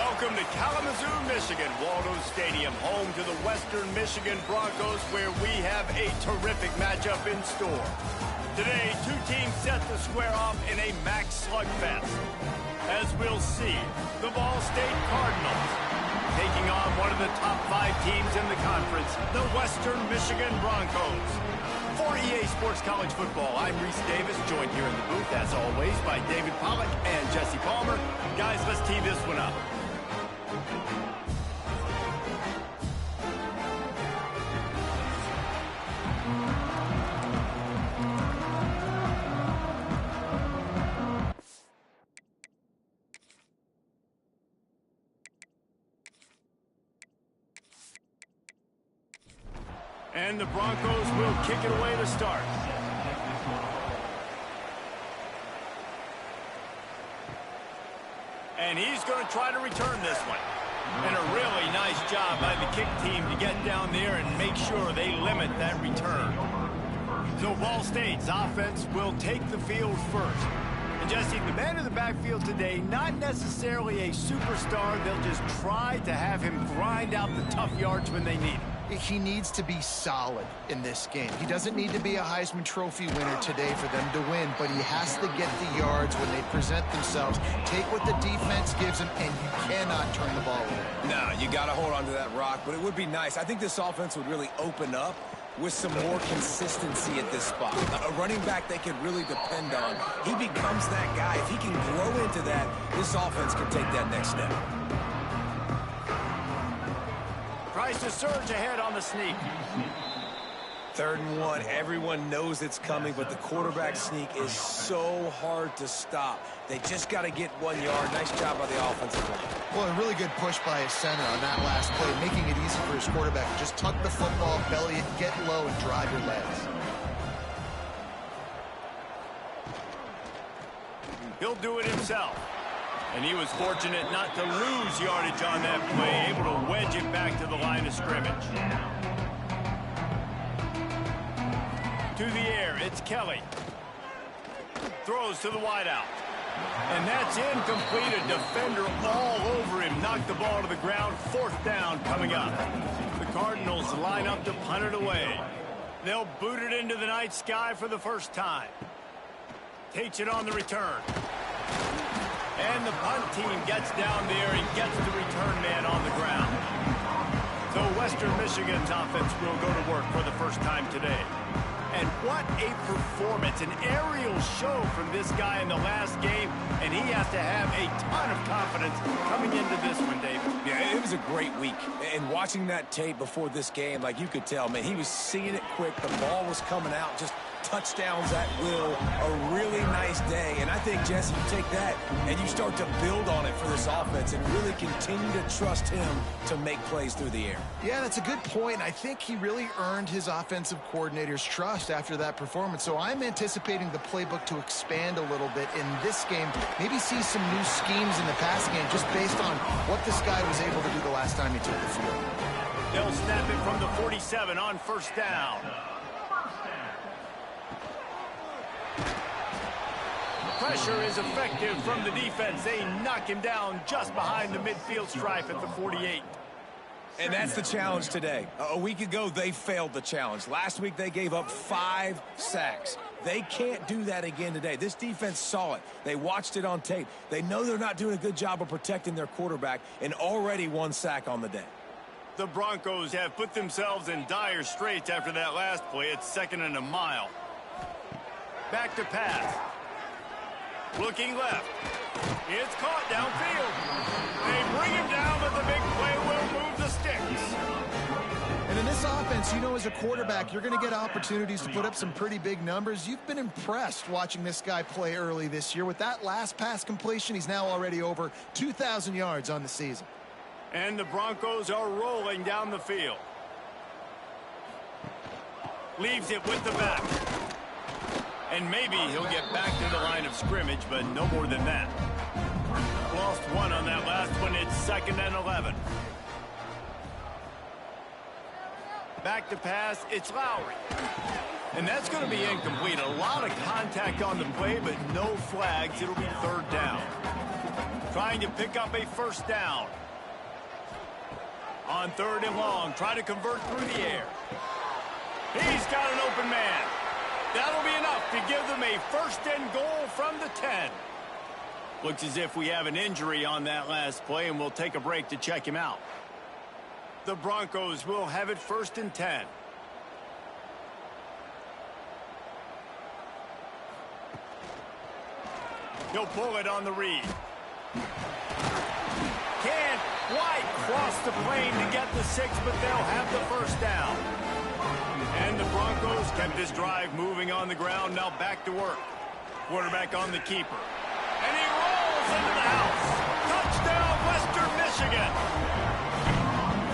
Welcome to Kalamazoo, Michigan, Waldo Stadium, home to the Western Michigan Broncos, where we have a terrific matchup in store. Today, two teams set to square off in a max slugfest. As we'll see, the Ball State Cardinals taking on one of the top 5 teams in the conference, the Western Michigan Broncos. For EA Sports College Football, I'm Reese Davis, joined here in the booth, as always, by David Pollack and Jesse Palmer. Guys, let's tee this one up. And the Broncos will kick it away to start. And he's going to try to return this one. And a really nice job by the kick team to get down there and make sure they limit that return. So Ball State's offense will take the field first. And Jesse, the man in the backfield today, not necessarily a superstar. They'll just try to have him grind out the tough yards when they need it. He needs to be solid in this game. He doesn't need to be a Heisman Trophy winner today for them to win, but he has to get the yards when they present themselves. Take what the defense gives him, and you cannot turn the ball over. No, you got to hold on to that rock, but it would be nice. I think this offense would really open up with some more consistency at this spot. A running back they can really depend on. He becomes that guy. If he can grow into that, this offense can take that next step. Tries to surge ahead on the sneak. 3rd and 1. Everyone knows it's coming, but the quarterback sneak is so hard to stop. They just got to get 1 yard. Nice job by the offensive line. Well, a really good push by his center on that last play, making it easy for his quarterback to just tuck the football, belly it, get low, and drive your legs. He'll do it himself. And he was fortunate not to lose yardage on that play, able to wedge it back to the line of scrimmage. To the air, it's Kelly. Throws to the wideout. And that's incomplete. A defender all over him. Knocked the ball to the ground. 4th down coming up. The Cardinals line up to punt it away. They'll boot it into the night sky for the first time. Takes it on the return. And the punt team gets down there and gets the return man on the ground. So Western Michigan's offense will go to work for the first time today. And what a performance, an aerial show from this guy in the last game, and he has to have a ton of confidence coming into this one, David. Yeah, it was a great week. And watching that tape before this game, like you could tell, man, he was seeing it quick. The ball was coming out, just touchdowns at will. A really nice day. And I think, Jesse, you take that and you start to build on it for this offense and really continue to trust him to make plays through the air. Yeah, that's a good point. I think he really earned his offensive coordinator's trust after that performance. So I'm anticipating the playbook to expand a little bit in this game. Maybe see some new schemes in the passing game just based on what this guy was able to do the last time he took the field. They'll snap it from the 47 on 1st down. Pressure is effective from the defense. They knock him down just behind the midfield stripe at the 48. And that's the challenge today. A week ago, they failed the challenge. Last week, they gave up 5 sacks. They can't do that again today. This defense saw it. They watched it on tape. They know they're not doing a good job of protecting their quarterback, and already 1 sack on the day. The Broncos have put themselves in dire straits after that last play. It's 2nd and a mile. Back to pass. Looking left. It's caught downfield. They bring him down, but the big play will move the sticks. And in this offense, you know, as a quarterback, you're going to get opportunities to put up some pretty big numbers. You've been impressed watching this guy play early this year. With that last pass completion, he's now already over 2,000 yards on the season. And the Broncos are rolling down the field. Leaves it with the back. And maybe he'll get back to the line of scrimmage, but no more than that. Lost 1 on that last one. It's 2nd and 11. Back to pass. It's Lowry. And that's going to be incomplete. A lot of contact on the play, but no flags. It'll be 3rd down. trying to pick up a first down. On 3rd and long, try to convert through the air. He's got an open man. That'll be enough to give them a 1st and goal from the 10. Looks as if we have an injury on that last play, and we'll take a break to check him out. The Broncos will have it 1st and 10. He'll pull it on the read. Can't quite cross the plane to get the 6, but they'll have the first down. And the Broncos kept this drive moving on the ground. Now back to work. Quarterback on the keeper. And he rolls into the house. Touchdown, Western Michigan.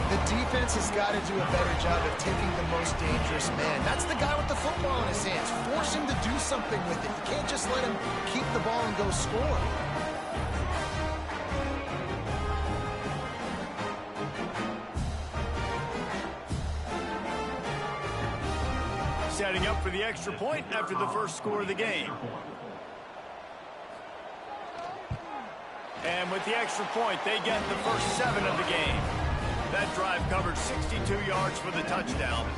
The defense has got to do a better job of taking the most dangerous man. That's the guy with the football in his hands. Force him to do something with it. You can't just let him keep the ball and go score. Setting up for the extra point after the first score of the game. And with the extra point, they get the first 7 of the game. That drive covered 62 yards for the touchdown.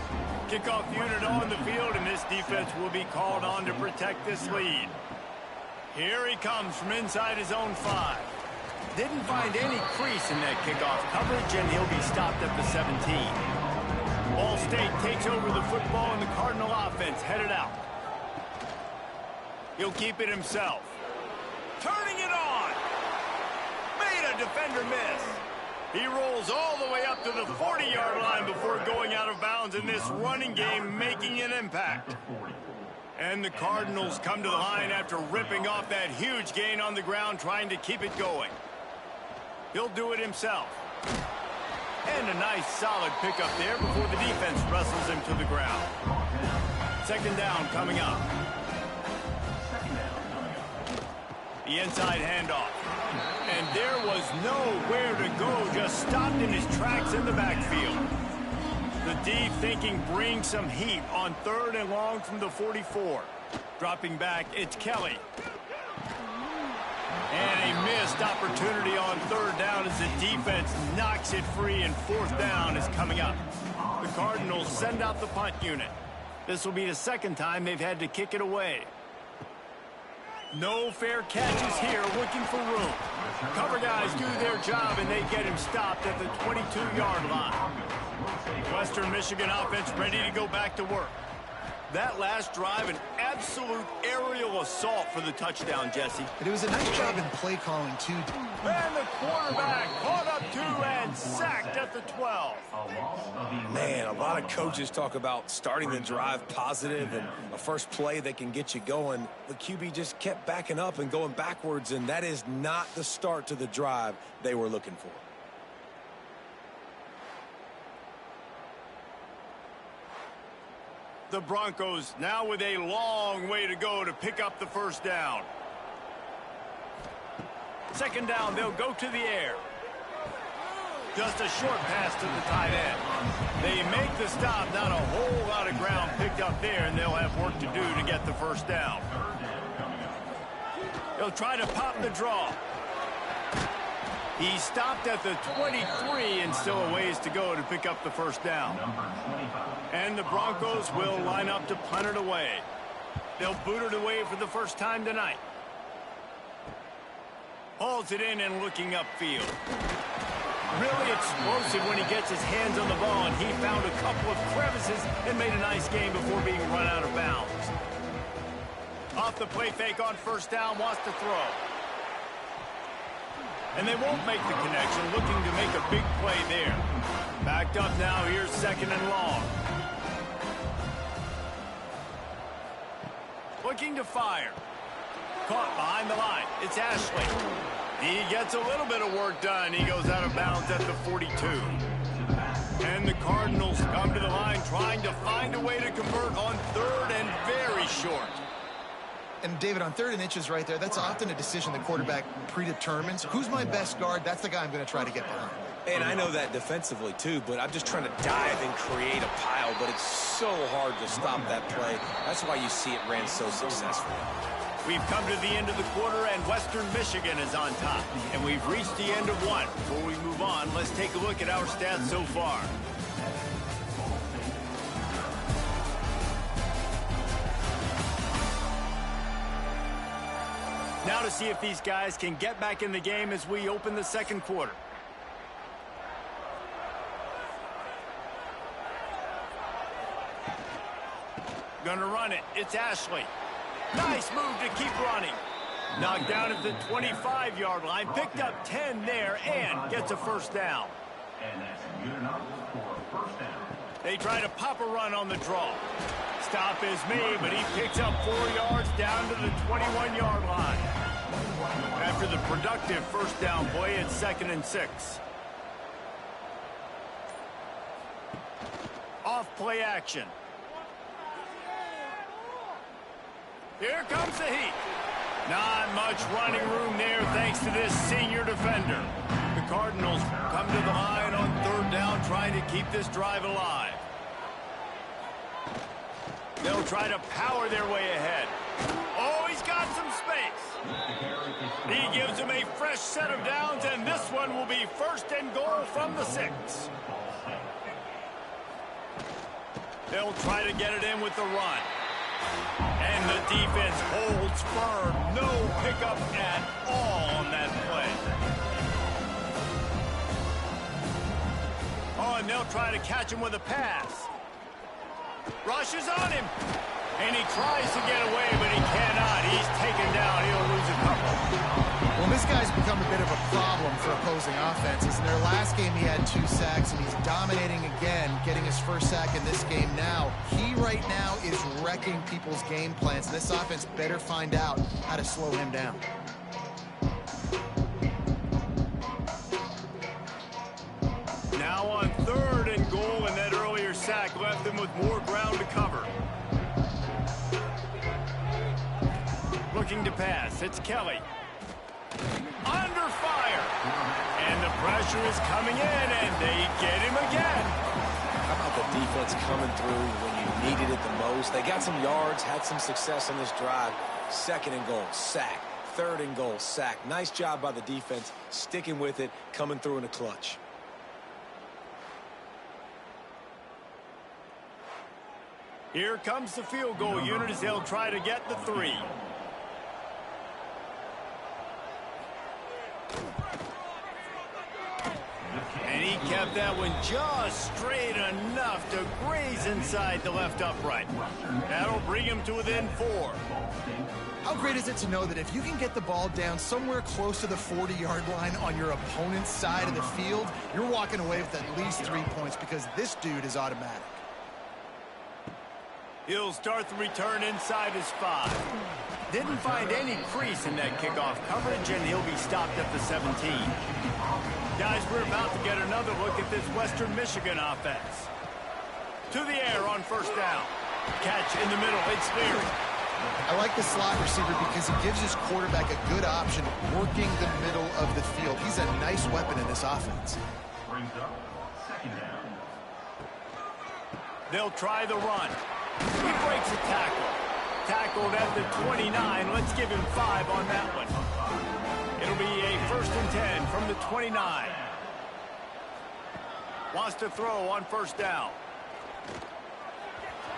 Kickoff unit on the field, and this defense will be called on to protect this lead. Here he comes from inside his own 5. Didn't find any crease in that kickoff coverage, and he'll be stopped at the 17. Ball State takes over the football, and the Cardinal offense headed out. He'll keep it himself. Turning it on. Made a defender miss. He rolls all the way up to the 40-yard line before going out of bounds in this running game, making an impact. And the Cardinals come to the line after ripping off that huge gain on the ground, trying to keep it going. He'll do it himself. And a nice solid pickup there before the defense wrestles him to the ground. 2nd down coming up. The inside handoff. And there was nowhere to go, just stopped in his tracks in the backfield. The D thinking bring some heat on 3rd and long from the 44. Dropping back, it's Kelly. And a missed opportunity on 3rd down as the defense knocks it free, and 4th down is coming up. The Cardinals send out the punt unit. This will be the 2nd time they've had to kick it away. No fair catches here, looking for room. Cover guys do their job, and they get him stopped at the 22-yard line. Western Michigan offense ready to go back to work. That last drive, an absolute aerial assault for the touchdown, Jesse. But it was a nice job in play calling, too. And the quarterback caught up to and sacked at the 12. Man, a lot of coaches talk about starting the drive positive and a first play that can get you going. The QB just kept backing up and going backwards, and that is not the start to the drive they were looking for. The Broncos now with a long way to go to pick up the first down. 2nd down, they'll go to the air. Just a short pass to the tight end. They make the stop, not a whole lot of ground picked up there, and they'll have work to do to get the first down. They'll try to pop the draw. He stopped at the 23 and still a ways to go to pick up the first down. And the Broncos will line up to punt it away. They'll boot it away for the first time tonight. Hauls it in and looking upfield. Really explosive when he gets his hands on the ball, and he found a couple of crevices and made a nice game before being run out of bounds. Off the play fake on 1st down, wants to throw. And they won't make the connection, looking to make a big play there. Backed up now, here's 2nd and long. Looking to fire. Caught behind the line. It's Ashley. He gets a little bit of work done. He goes out of bounds at the 42. And the Cardinals come to the line trying to find a way to convert on 3rd and very short. And, David, on 3rd and inches right there, that's often a decision the quarterback predetermines. Who's my best guard? That's the guy I'm going to try to get behind. And I know that defensively, too, but I'm just trying to dive and create a pile, but it's so hard to stop that play. That's why you see it ran so successfully. We've come to the end of the quarter, and Western Michigan is on top. And we've reached the end of one. Before we move on, let's take a look at our stats so far. Now to see if these guys can get back in the game as we open the second quarter. Gonna run it. It's Ashley. Nice move to keep running. Knocked down at the 25-yard line. Picked up 10 there and gets a first down. And that's good enough for a first down. They try to pop a run on the draw. Stop is made, but he picks up 4 yards down to the 21-yard line. After the productive first down play, it's 2nd and 6. Off play action. Here comes the heat. Not much running room there thanks to this senior defender. The Cardinals come to the line on 3rd down, trying to keep this drive alive. They'll try to power their way ahead. Oh, he's got some space. He gives him a fresh set of downs, and this one will be 1st and goal from the 6. They'll try to get it in with the run. And the defense holds firm. No pickup at all on that play. Oh, and they'll try to catch him with a pass. Rushes on him. And he tries to get away, but he cannot. He's taken down. He'll lose a couple. Well, this guy's become a bit of a problem for opposing offenses. In their last game, he had 2 sacks, and he's dominating again, getting his first sack in this game now. He right now is wrecking people's game plans, and this offense better find out how to slow him down. Now on 3rd and goal, and that earlier sack left them with more ground to cover. Looking to pass. It's Kelly. Under fire. And the pressure is coming in, and they get him again. How about the defense coming through when you needed it the most? They got some yards, had some success on this drive. 2nd and goal, sack. 3rd and goal, sack. Nice job by the defense, sticking with it, coming through in the clutch. Here comes the field goal unit as they'll try to get the 3. And he kept that one just straight enough to graze inside the left upright. That'll bring him to within 4. How great is it to know that if you can get the ball down somewhere close to the 40-yard line on your opponent's side of the field, you're walking away with at least 3 points because this dude is automatic. He'll start the return inside his 5. Didn't find any crease in that kickoff coverage, and he'll be stopped at the 17. Guys, we're about to get another look at this Western Michigan offense. To the air on 1st down. Catch in the middle. It's Leary. I like the slot receiver because he gives his quarterback a good option working the middle of the field. He's a nice weapon in this offense. Brings up 2nd down. They'll try the run. He breaks a tackle. Tackled at the 29. Let's give him 5 on that one. It'll be a 1st and 10 from the 29. Wants to throw on 1st down.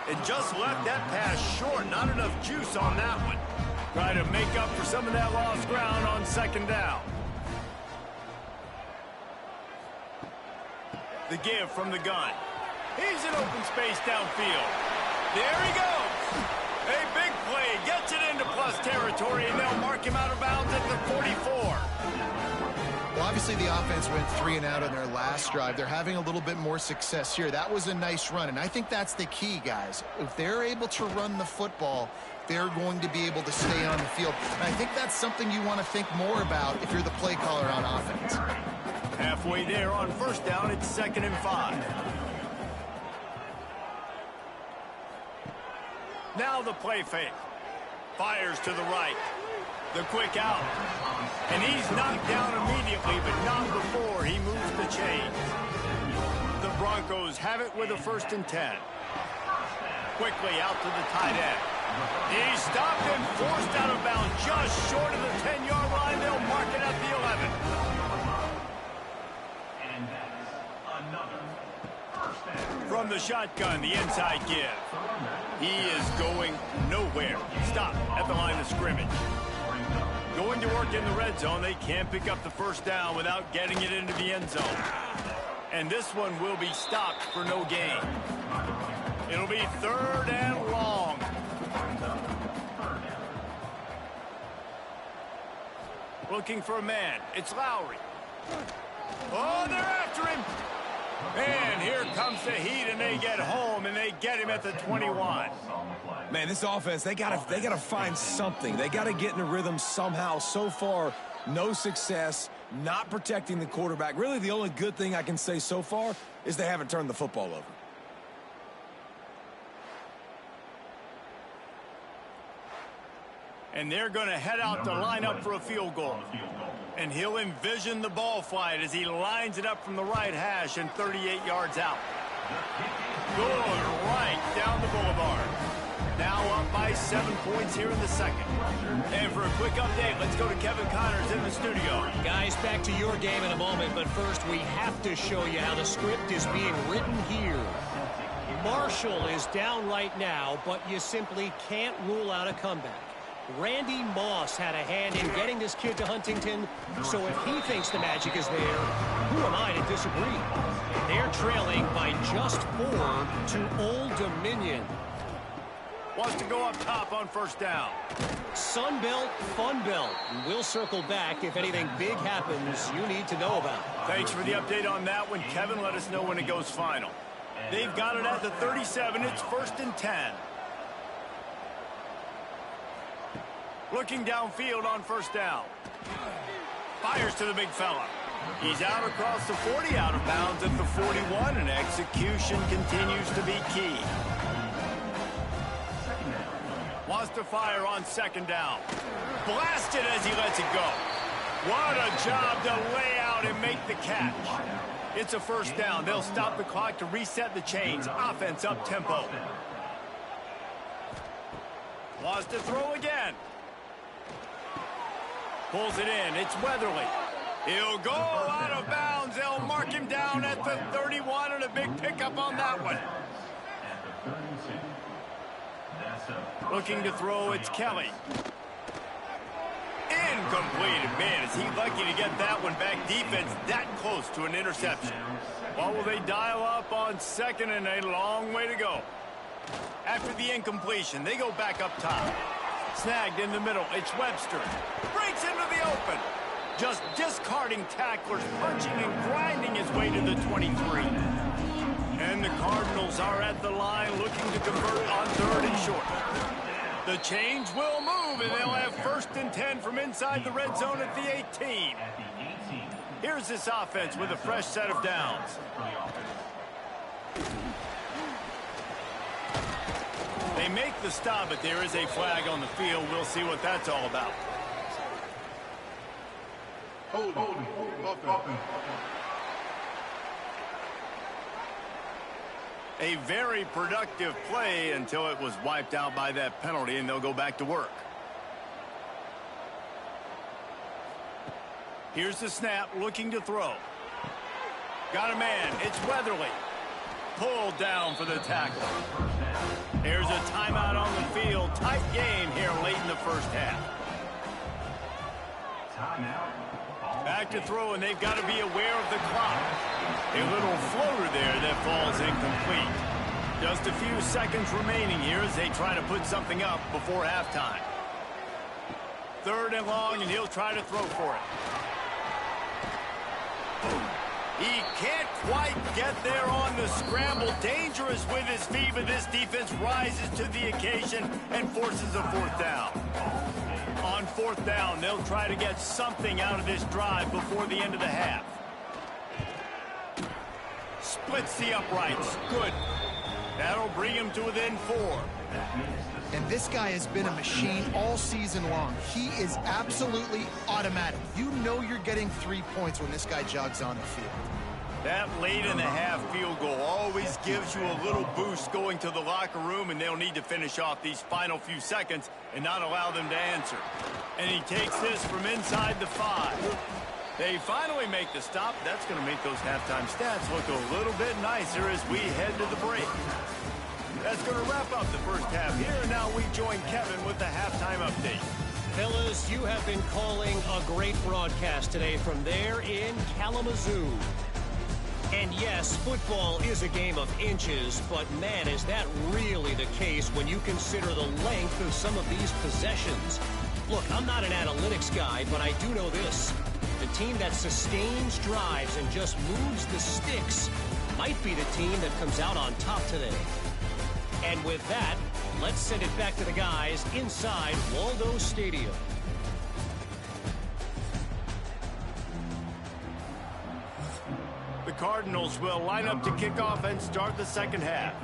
And just left that pass short. Not enough juice on that one. Try to make up for some of that lost ground on 2nd down. The give from the gun. He's in open space downfield. There he goes. A big play. Gets it into plus territory, and they'll mark him out of bounds at the 44. Well, obviously the offense went 3 and out on their last drive. They're having a little bit more success here. That was a nice run, and I think that's the key, guys. If they're able to run the football, they're going to be able to stay on the field. And I think that's something you want to think more about if you're the play caller on offense. Halfway there on 1st down, it's 2nd and 5. Now the play fake. Fires to the right. The quick out. And he's knocked down immediately, but not before he moves the chains. The Broncos have it with a 1st and 10. Quickly out to the tight end. He's stopped and forced out of bounds just short of the 10-yard line. They'll mark it at the 11. And that's another first down. From the shotgun, the inside give. He is going nowhere. Stop at the line of scrimmage. Going to work in the red zone. They can't pick up the first down without getting it into the end zone. And this one will be stopped for no gain. It'll be 3rd and long. Looking for a man. It's Lowry. Oh, they're after him. And here comes the heat, and they get home, and they get him at the 21. Man, this offense, they gotta find something. They gotta get in a rhythm somehow. So far, no success, not protecting the quarterback. Really, the only good thing I can say so far is they haven't turned the football over. And they're going to head out to line up for a field goal. And he'll envision the ball flight as he lines it up from the right hash and 38 yards out. Good right down the boulevard. Now up by 7 points here in the second. And for a quick update, let's go to Kevin Connors in the studio. Guys, back to your game in a moment, but first we have to show you how the script is being written here. Marshall is down right now, but you simply can't rule out a comeback. Randy Moss had a hand in getting this kid to Huntington, so if he thinks the magic is there, who am I to disagree? They're trailing by just 4 to Old Dominion. Wants to go up top on first down. Sunbelt, Funbelt. We'll circle back if anything big happens you need to know about. Thanks for the update on that one, Kevin. Let us know when it goes final. They've got it at the 37. It's 1st and 10. Looking downfield on first down. Fires to the big fella. He's out across the 40, out of bounds at the 41, and execution continues to be key. Wants to fire on 2nd down. Blasted as he lets it go. What a job to lay out and make the catch. It's a first down. They'll stop the clock to reset the chains. Offense up tempo. Wants to throw again. Pulls it in. It's Weatherly. He'll go out of bounds. They'll mark him down at the 31, and a big pickup on that one. Looking to throw, it's Kelly. Incomplete. Man, is he lucky to get that one back. Defense that close to an interception. What will they dial up on 2nd, and a long way to go? After the incompletion, they go back up top. Snagged in the middle. It's Webster. Breaks into the open. Just discarding tacklers, punching and grinding his way to the 23. And the Cardinals are at the line looking to convert on 3rd and short. The change will move, and they'll have 1st and 10 from inside the red zone at the 18. Here's this offense with a fresh set of downs. They make the stop, but there is a flag on the field. We'll see what that's all about. A very productive play until it was wiped out by that penalty, and they'll go back to work. Here's the snap, looking to throw. Got a man. It's Weatherly. Pulled down for the tackle. There's a timeout on the field. Tight game here late in the first half. Back to throw, and they've got to be aware of the clock. A little floater there that falls incomplete. Just a few seconds remaining here as they try to put something up before halftime. 3rd and long, and he'll try to throw for it. He can't quite get there on the scramble. Dangerous with his feet, but this defense rises to the occasion and forces a 4th down. On 4th down, they'll try to get something out of this drive before the end of the half. Splits the uprights. Good. That'll bring him to within 4. And this guy has been a machine all season long. He is absolutely automatic. You know you're getting 3 points when this guy jogs on the field. That late in the half field goal always gives you a little boost going to the locker room, and they'll need to finish off these final few seconds and not allow them to answer. And he takes this from inside the 5. They finally make the stop. That's going to make those halftime stats look a little bit nicer as we head to the break. That's going to wrap up the first half here, and now we join Kevin with the halftime update. Fellas, you have been calling a great broadcast today from there in Kalamazoo. And yes, football is a game of inches, but man, is that really the case when you consider the length of some of these possessions. Look, I'm not an analytics guy, but I do know this. The team that sustains drives and just moves the sticks might be the team that comes out on top today. And with that, let's send it back to the guys inside Waldo Stadium. The Cardinals will line up to kick off and start the second half.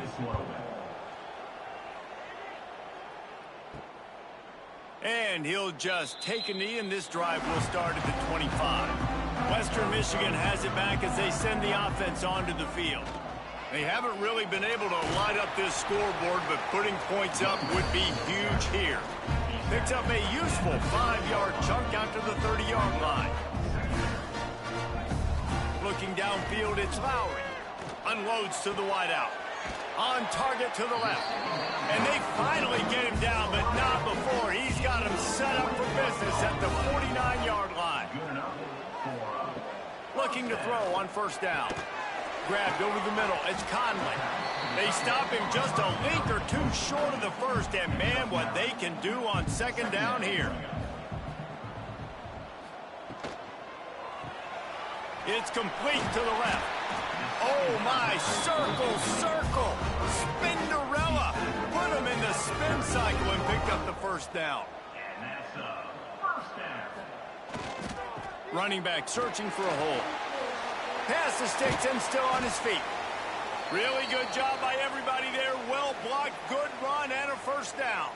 And he'll just take a knee, and this drive will start at the 25. Western Michigan has it back as they send the offense onto the field. They haven't really been able to light up this scoreboard, but putting points up would be huge here. Picks up a useful 5-yard chunk out to the 30-yard line. Looking downfield, it's Lowry. Unloads to the wideout. On target to the left. And they finally get him down, but not before. He's got him set up for business at the 49-yard line. Looking to throw on first down. Grabbed over the middle. It's Conley. They stop him just a link or two short of the first, and man, what they can do on second down here. It's complete to the left. Oh, my. Circle, circle. Spinderella. Put him in the spin cycle and picked up the first down. And that's first down. Running back searching for a hole. Pass the sticks and still on his feet. Really good job by everybody there. Well blocked, good run, and a first down.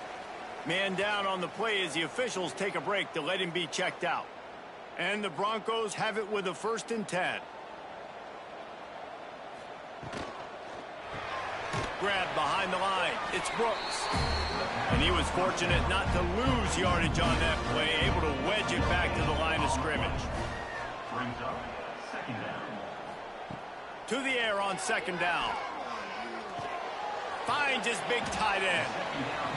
Man down on the play as the officials take a break to let him be checked out. And the Broncos have it with a 1st and 10. Grabbed behind the line. It's Brooks. And he was fortunate not to lose yardage on that play, able to wedge it back to the line of scrimmage. Brings up second down. To the air on second down. Finds his big tight end.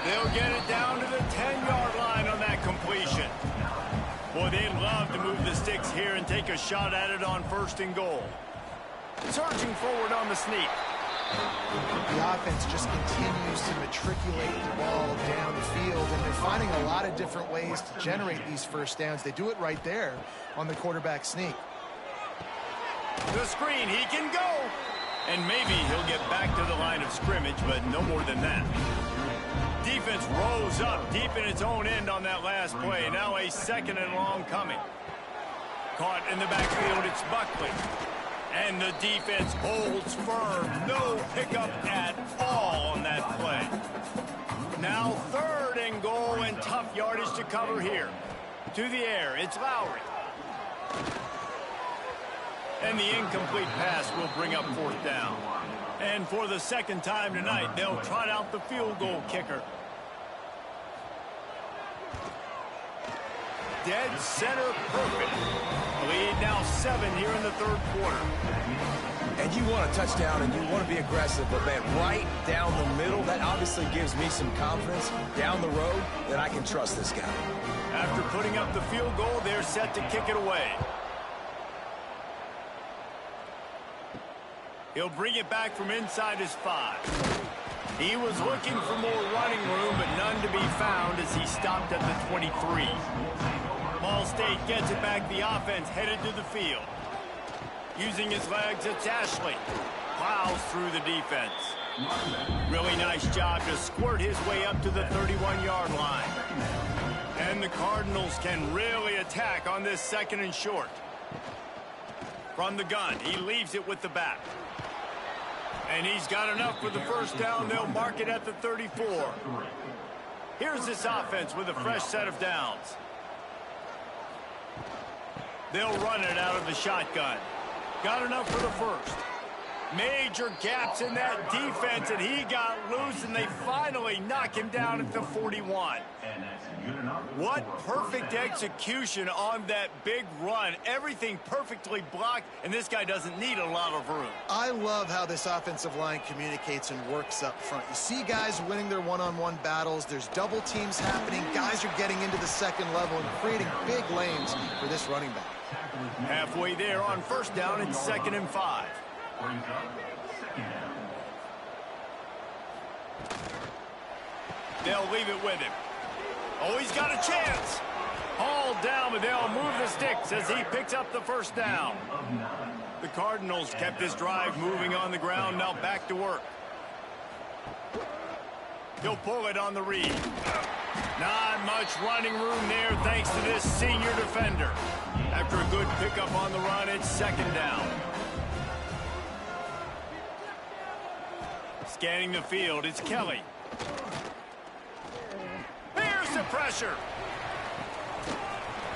They'll get it down to the 10-yard line on that completion. Boy, they'd love to move the sticks here and take a shot at it on 1st and goal. Surging forward on the sneak. The offense just continues to matriculate the ball down the field, and they're finding a lot of different ways to generate these first downs. They do it right there on the quarterback sneak. The screen, he can go. And maybe he'll get back to the line of scrimmage, but no more than that. Defense rose up deep in its own end on that last play. Now a 2nd and long coming. Caught in the backfield, it's Buckley. And the defense holds firm. No pickup at all on that play. Now 3rd and goal, and tough yardage to cover here. To the air, it's Lowry. And the incomplete pass will bring up 4th down. And for the 2nd time tonight, they'll trot out the field goal kicker. Dead center perfect. Lead now 7 here in the 3rd quarter. And you want a touchdown and you want to be aggressive, but man, right down the middle, that obviously gives me some confidence down the road that I can trust this guy. After putting up the field goal, they're set to kick it away. He'll bring it back from inside his 5. He was looking for more running room, but none to be found as he stopped at the 23. Ball State gets it back. The offense headed to the field. Using his legs, it's Ashley. Plows through the defense. Really nice job to squirt his way up to the 31-yard line. And the Cardinals can really attack on this 2nd and short. From the gun, he leaves it with the back. And he's got enough for the first down. They'll mark it at the 34. Here's this offense with a fresh set of downs. They'll run it out of the shotgun. Got enough for the first. Major gaps in that defense, and he got loose, and they finally knock him down at the 41. And that's good enough. What perfect execution on that big run. Everything perfectly blocked, and this guy doesn't need a lot of room. I love how this offensive line communicates and works up front. You see guys winning their one-on-one battles. There's double teams happening. Guys are getting into the second level and creating big lanes for this running back. Halfway there on first down and 2nd and 5. Brings up 2nd down. They'll leave it with him. Oh, he's got a chance. Hauled down, but they'll move the sticks as he picks up the first down. The Cardinals kept this drive moving on the ground. Now back to work. He'll pull it on the read. Not much running room there thanks to this senior defender. After a good pickup on the run, it's 2nd down. Scanning the field, it's Kelly. Here's the pressure.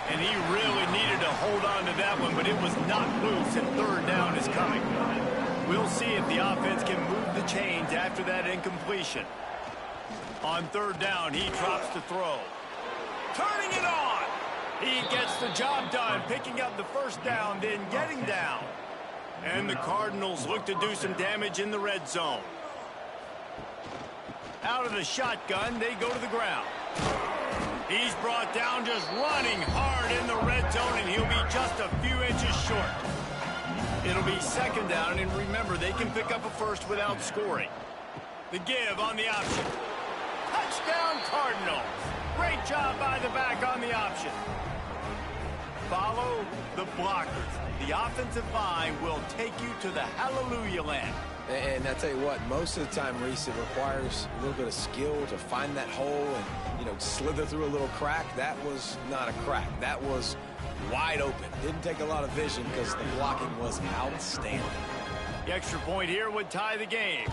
And he really needed to hold on to that one, but it was knocked loose, and 3rd down is coming. We'll see if the offense can move the chains after that incompletion. On 3rd down, he drops to throw. Turning it on. He gets the job done, picking up the first down, then getting down. And the Cardinals look to do some damage in the red zone. Out of the shotgun, they go to the ground. He's brought down just running hard in the red zone, and he'll be just a few inches short. It'll be 2nd down, and remember, they can pick up a first without scoring. The give on the option. Touchdown, Cardinals. Great job by the back on the option. Follow the blockers. The offensive line will take you to the hallelujah land. And I tell you what, most of the time, Reese, it requires a little bit of skill to find that hole and, slither through a little crack. That was not a crack. That was wide open. Didn't take a lot of vision because the blocking was outstanding. The extra point here would tie the game.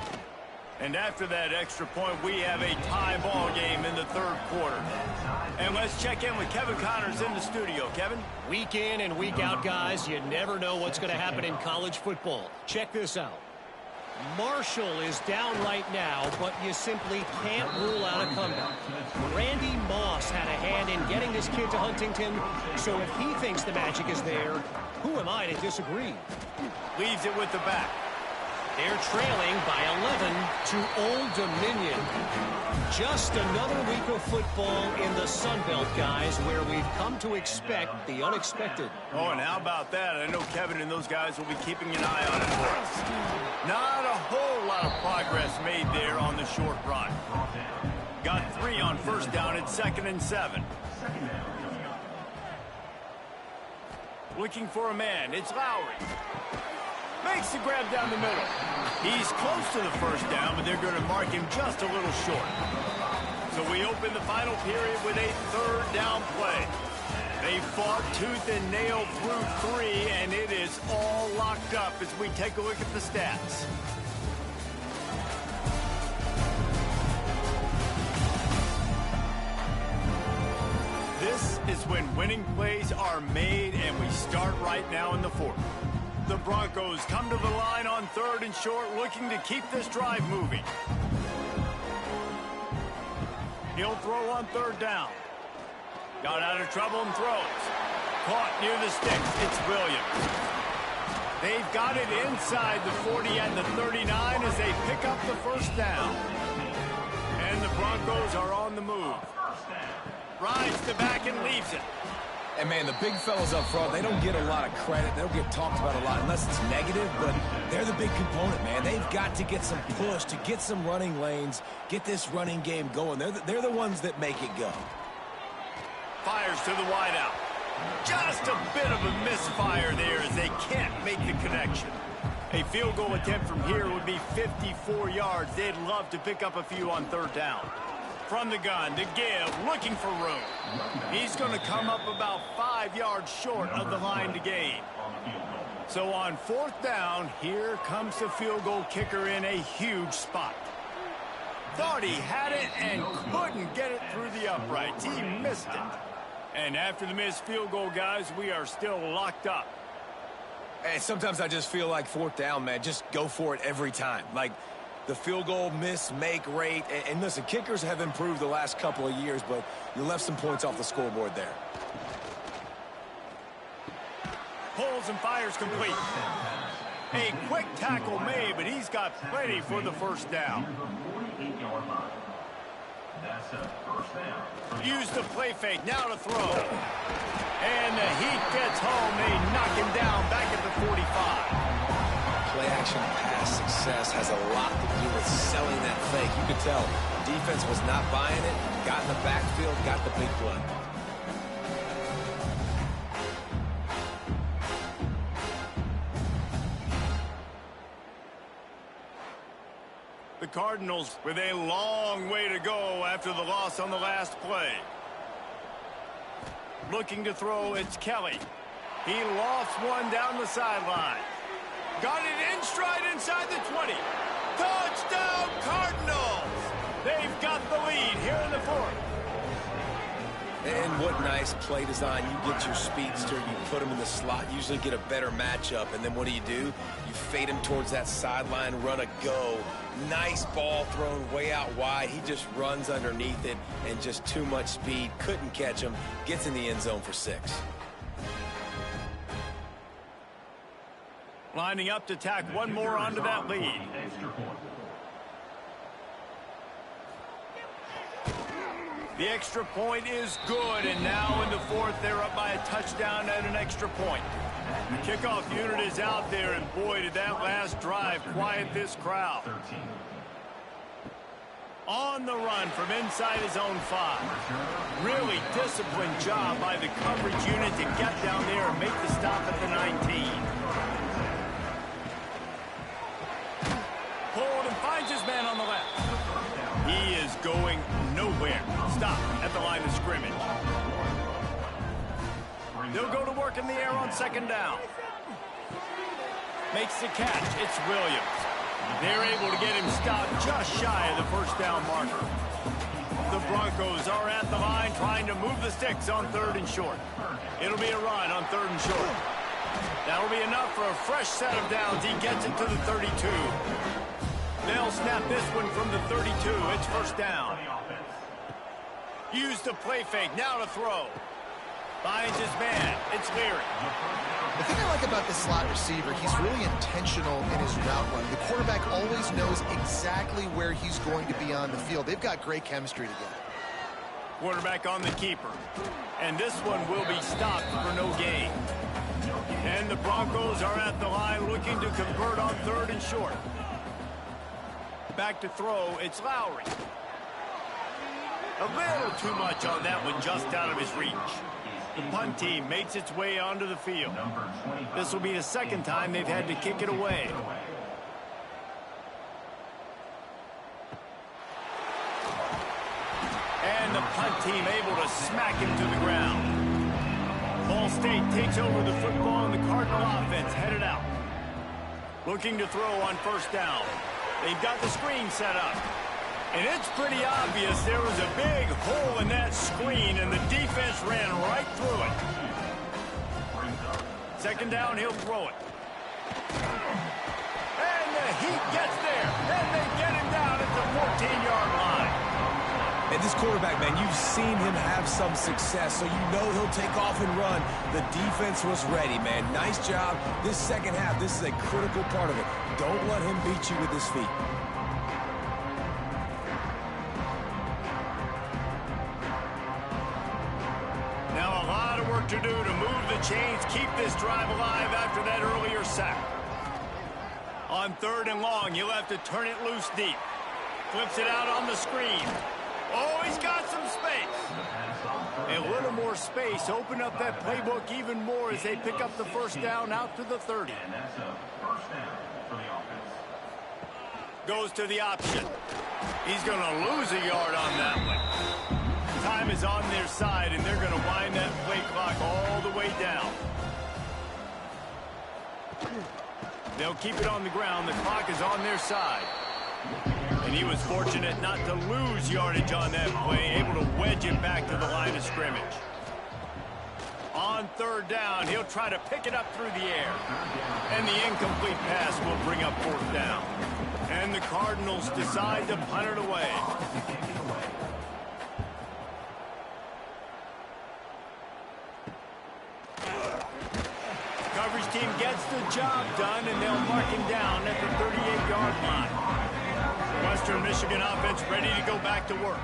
And after that extra point, we have a tie ball game in the 3rd quarter. And let's check in with Kevin Connors in the studio. Kevin? Week in and week out, guys, you never know what's going to happen in college football. Check this out. Marshall is down right now, but you simply can't rule out a comeback. Randy Moss had a hand in getting this kid to Huntington, so if he thinks the magic is there, who am I to disagree? Leaves it with the back. They're trailing by 11 to Old Dominion. Just another week of football in the Sun Belt, guys, where we've come to expect the unexpected. Oh, and how about that? I know Kevin and those guys will be keeping an eye on it for us. Not a whole lot of progress made there on the short run. Got 3 on first down at 2nd and 7. Looking for a man. It's Lowry. Makes the grab down the middle. He's close to the first down, but they're going to mark him just a little short. So we open the final period with a 3rd down play. They fought tooth and nail through 3, and it is all locked up as we take a look at the stats. This is when winning plays are made, and we start right now in the 4th. The Broncos come to the line on 3rd and short, looking to keep this drive moving. He'll throw on 3rd down. Got out of trouble and throws. Caught near the sticks. It's Williams. They've got it inside the 40 and the 39 as they pick up the first down. And the Broncos are on the move. Rides the back and leaves it. And, man, the big fellas up front, they don't get a lot of credit. They don't get talked about a lot unless it's negative, but they're the big component, man. They've got to get some push, to get some running lanes, get this running game going. They're the ones that make it go. Fires to the wideout. Just a bit of a misfire there as they can't make the connection. A field goal attempt from here would be 54 yards. They'd love to pick up a few on 3rd down. From the gun, to give, looking for room. He's going to come up about 5 yards short of the line to gain. So on 4th down, here comes the field goal kicker in a huge spot. Thought he had it and couldn't get it through the uprights. He missed it. And after the missed field goal, guys, we are still locked up. And sometimes I just feel like fourth down, man, just go for it every time. Like the field goal miss-make rate. And listen, kickers have improved the last couple of years, but you left some points off the scoreboard there. Pulls and fires complete. A quick tackle made, but he's got plenty for the first down. That's a first down. Use the play fake, now to throw. And the heat gets home. They knock him down back at the 45. Play-action pass success has a lot to do with selling that fake. You could tell defense was not buying it, got in the backfield, got the big play. The Cardinals with a long way to go after the loss on the last play. Looking to throw, it's Kelly. He lofts one down the sideline. Got it in stride inside the 20. Touchdown, Cardinals! They've got the lead here in the fourth. And what nice play design. You get your speedster, you put him in the slot, usually get a better matchup, and then what do? You fade him towards that sideline, run a go. Nice ball thrown way out wide. He just runs underneath it, and just too much speed. Couldn't catch him. Gets in the end zone for 6. Lining up to tack one more onto that lead. Extra point. The extra point is good, and now in the fourth, they're up by a touchdown and an extra point. The kickoff unit is out there, and boy, did that last drive quiet this crowd. 13. On the run from inside his own 5. Really disciplined job by the coverage unit to get down there and make the stop at the 19. Pulled and finds his man on the left. He is going nowhere. Stop at the line of scrimmage. They'll go to work in the air on second down. Makes the catch. It's Williams. They're able to get him stopped just shy of the first down marker. The Broncos are at the line trying to move the sticks on 3rd and short. It'll be a run on 3rd and short. That'll be enough for a fresh set of downs. He gets it to the 32. They'll snap this one from the 32. It's first down. Use the play fake. Now to throw. Finds his man. It's Leary. The thing I like about this slot receiver, he's really intentional in his route run. The quarterback always knows exactly where he's going to be on the field. They've got great chemistry together. Quarterback on the keeper. And this one will be stopped for no gain. And the Broncos are at the line looking to convert on 3rd and short. Back to throw, it's Lowry. A little too much on that one, just out of his reach. The punt team makes its way onto the field. This will be the second time they've had to kick it away. And the punt team able to smack him to the ground. Ball State takes over the football, and the Cardinal offense headed out. Looking to throw on first down. They've got the screen set up. And it's pretty obvious there was a big hole in that screen, and the defense ran right through it. Second down, he'll throw it. And the Heat gets there, and they get him down at the 14-yard line. And this quarterback, man, you've seen him have some success, so you know he'll take off and run. The defense was ready, man. Nice job. This second half, this is a critical part of it. Don't let him beat you with his feet. Now a lot of work to do to move the chains, keep this drive alive after that earlier sack. On 3rd and long, you'll have to turn it loose deep. Flips it out on the screen. Oh, he's got some space. A little more space. Open up that playbook even more as they pick up the first down out to the 30. And that's a first down for the offense. Goes to the option. He's going to lose a yard on that one. Time is on their side, and they're going to wind that play clock all the way down. They'll keep it on the ground. The clock is on their side. And he was fortunate not to lose yardage on that play, able to wedge it back to the line of scrimmage. On on third down. He'll try to pick it up through the air. And the incomplete pass will bring up fourth down. And the Cardinals decide to punt it away. Coverage team gets the job done, and they'll mark him down at the 38-yard line. Western Michigan offense ready to go back to work.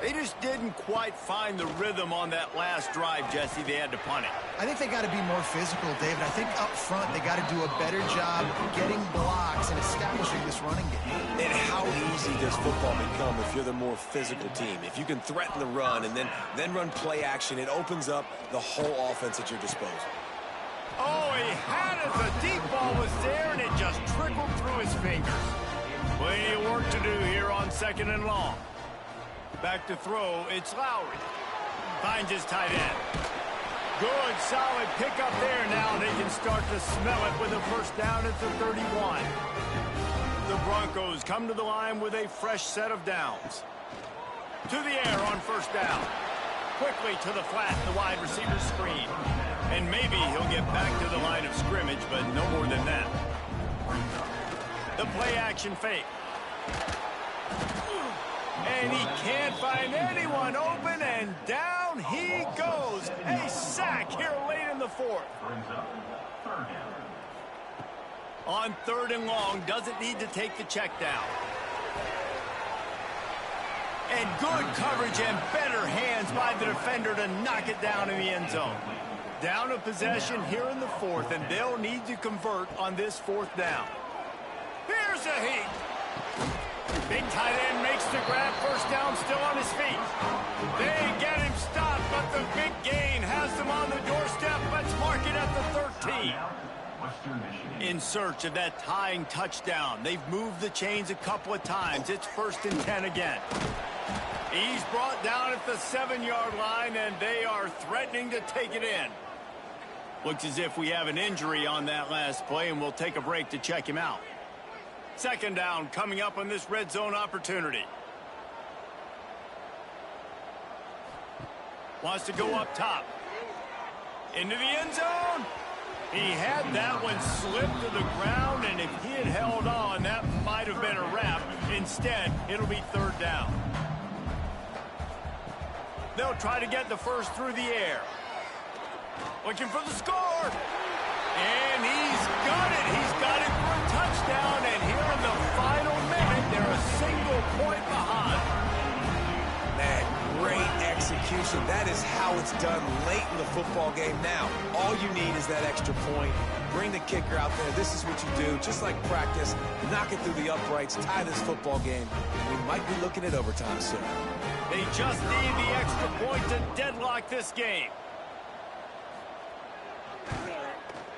They just didn't quite find the rhythm on that last drive, Jesse. They had to punt it. I think they got to be more physical, David. I think up front they got to do a better job getting blocks and establishing this running game. And how easy does football become if you're the more physical team? If you can threaten the run and then run play action, it opens up the whole offense at your disposal. Oh, he had it. The deep ball was there, and it just trickled through his fingers. Plenty of work to do here on 2nd and long. Back to throw, it's Lowry. Finds his tight end. Good, solid pickup there. Now they can start to smell it with a first down at the 31. The Broncos come to the line with a fresh set of downs. To the air on first down. Quickly to the flat, the wide receiver screen. And maybe he'll get back to the line of scrimmage, but no more than that. The play action fake. And he can't find anyone open, and down he goes. A sack here late in the fourth. On 3rd and long, doesn't need to take the check down. And good coverage and better hands by the defender to knock it down in the end zone. Down a possession here in the fourth, and they'll need to convert on this 4th down. Here's a heat. Big tight end makes the grab, first down, still on his feet. They get him stopped, but the big gain has them on the doorstep. Let's mark it at the 13. In search of that tying touchdown. They've moved the chains a couple of times. It's 1st and 10 again. He's brought down at the 7-yard line, and they are threatening to take it in. Looks as if we have an injury on that last play, and we'll take a break to check him out. 2nd down coming up on this red zone opportunity. Wants to go up top. Into the end zone. He had that one slip to the ground, and if he had held on, that might have been a wrap. Instead, it'll be 3rd down. They'll try to get the first through the air. Looking for the score. And he's got it. He's got it for a touchdown. And here in the final minute, they're a single point behind. Man, great execution. That is how it's done late in the football game. Now, all you need is that extra point. Bring the kicker out there. This is what you do. Just like practice, knock it through the uprights, tie this football game. We might be looking at overtime soon. They just need the extra point to deadlock this game.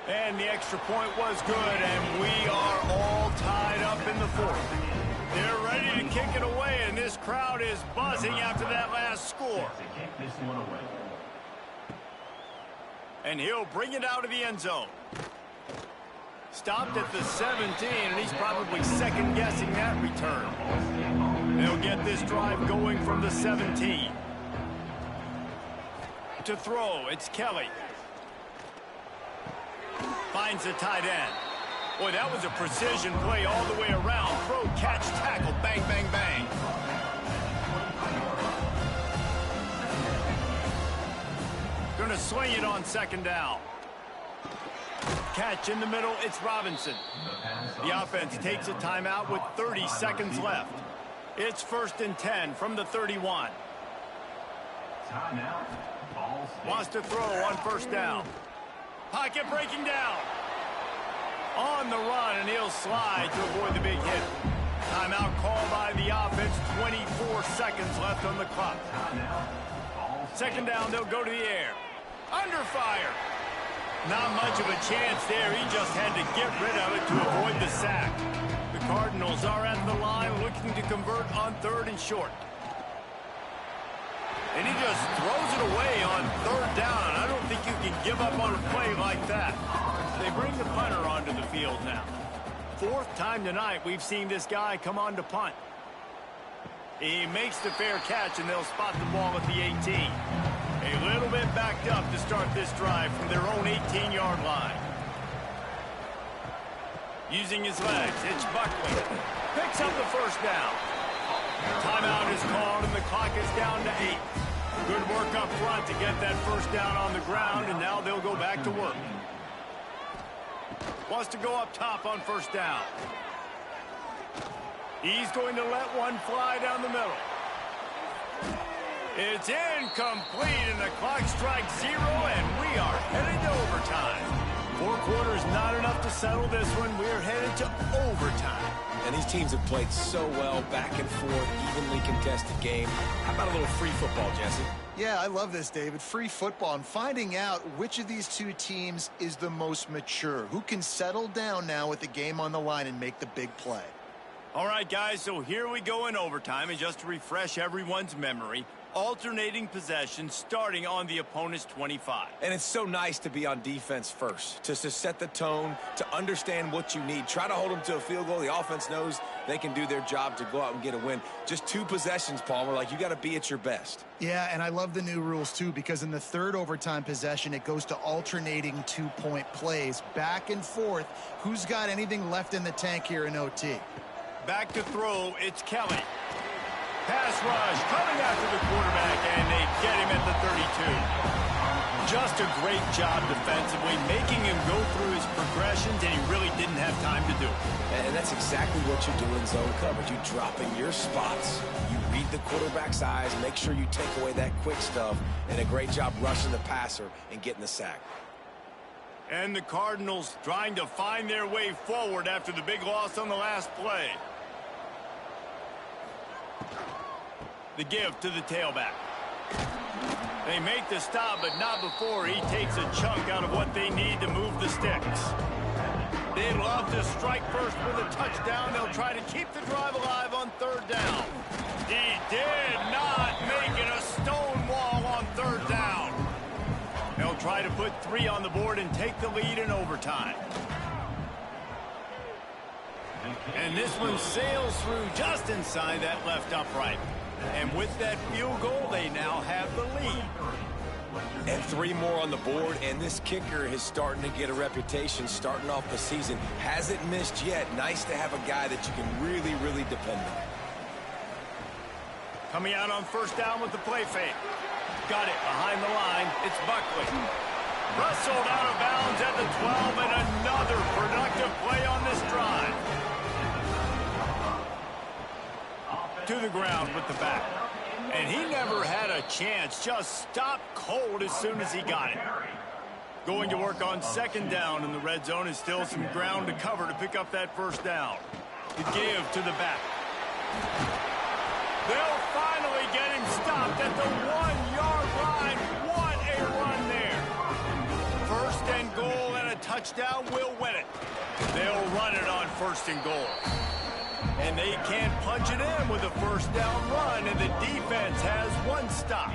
And the extra point was good, and we are all tied up in the fourth. They're ready to kick it away, and this crowd is buzzing after that last score. And he'll bring it out of the end zone. Stopped at the 17, and he's probably second-guessing that return. They'll get this drive going from the 17. To throw, it's Kelly. Finds the tight end. Boy, that was a precision play all the way around. Throw, catch, tackle, bang, bang, bang. Gonna swing it on 2nd down. Catch in the middle, it's Robinson. The offense takes a timeout with 30 seconds left. It's 1st and 10 from the 31. Wants to throw on 1st down. Pocket breaking down. On the run, and he'll slide to avoid the big hit. Timeout called by the offense. 24 seconds left on the clock. 2nd down, they'll go to the air. Under fire. Not much of a chance there. He just had to get rid of it to avoid the sack. The Cardinals are at the line looking to convert on 3rd and short. And he just throws it away on 3rd down. I don't think you can give up on a play like that. They bring the punter onto the field now. 4th time tonight we've seen this guy come on to punt. He makes the fair catch, and they'll spot the ball at the 18. A little bit backed up to start this drive from their own 18-yard line. Using his legs, it's Buckley. Picks up the first down. Timeout is called, and the clock is down to 8. Good work up front to get that first down on the ground, and now they'll go back to work. Wants to go up top on first down. He's going to let one fly down the middle. It's incomplete, and the clock strikes 0, and we are headed to overtime. 4 quarters not enough to settle this one. We're headed to overtime. And these teams have played so well, back and forth, evenly contested game. How about a little free football, Jesse? Yeah, I love this, David. Free football and finding out which of these two teams is the most mature. Who can settle down now with the game on the line and make the big play. All right, guys, so here we go in overtime. And just to refresh everyone's memory, alternating possession starting on the opponent's 25. And it's so nice to be on defense first, to set the tone, to understand what you need. Try to hold them to a field goal. The offense knows they can do their job to go out and get a win. Just 2 possessions, Palmer, like you got to be at your best. Yeah, and I love the new rules, too, because in the third overtime possession, it goes to alternating 2-point plays. Back and forth. Who's got anything left in the tank here in OT? Back to throw, it's Kelly. Pass rush coming after the quarterback, and they get him at the 32. Just a great job defensively, making him go through his progressions, and he really didn't have time to do it. And that's exactly what you do in zone coverage. You drop in your spots, you read the quarterback's eyes, make sure you take away that quick stuff, and a great job rushing the passer and getting the sack. And the Cardinals trying to find their way forward after the big loss on the last play. The give to the tailback. They make the stop, but not before he takes a chunk out of what they need to move the sticks. They'd love to strike first with a touchdown. They'll try to keep the drive alive on third down. He did not make it a stone wall on third down. They'll try to put 3 on the board and take the lead in overtime. And this one sails through just inside that left upright. And with that field goal, they now have the lead. And 3 more on the board, and this kicker is starting to get a reputation starting off the season. Hasn't missed yet. Nice to have a guy that you can really, really depend on. Coming out on first down with the play fake. Got it behind the line. It's Buckley. Wrestled out of bounds at the 12, and another productive play on this drive. To the ground with the back. And he never had a chance. Just stopped cold as soon as he got it. Going to work on second down in the red zone is still some ground to cover to pick up that first down. The give to the back. They'll finally get him stopped at the 1-yard line. What a run there. First and goal, and a touchdown will win it. They'll run it on first and goal. And they can't punch it in with a first down run, and the defense has 1 stop.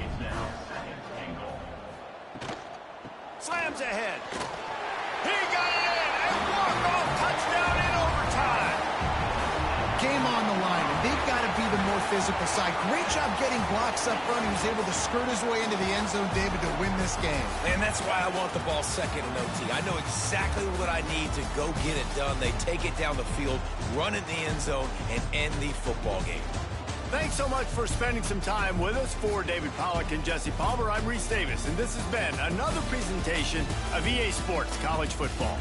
Slams ahead. He got it in, and walk-off touchdown in overtime. Game on the line, and they've got to be the more physical side. Great job getting blocks up front. He was able to skirt his way into the end zone, David, to win this game. And that's why I want the ball second in OT. I know exactly what I need to go get it done. They take it down the field, run in the end zone, and end the football game. Thanks so much for spending some time with us. For David Pollack and Jesse Palmer, I'm Reese Davis, and this has been another presentation of EA Sports College Football.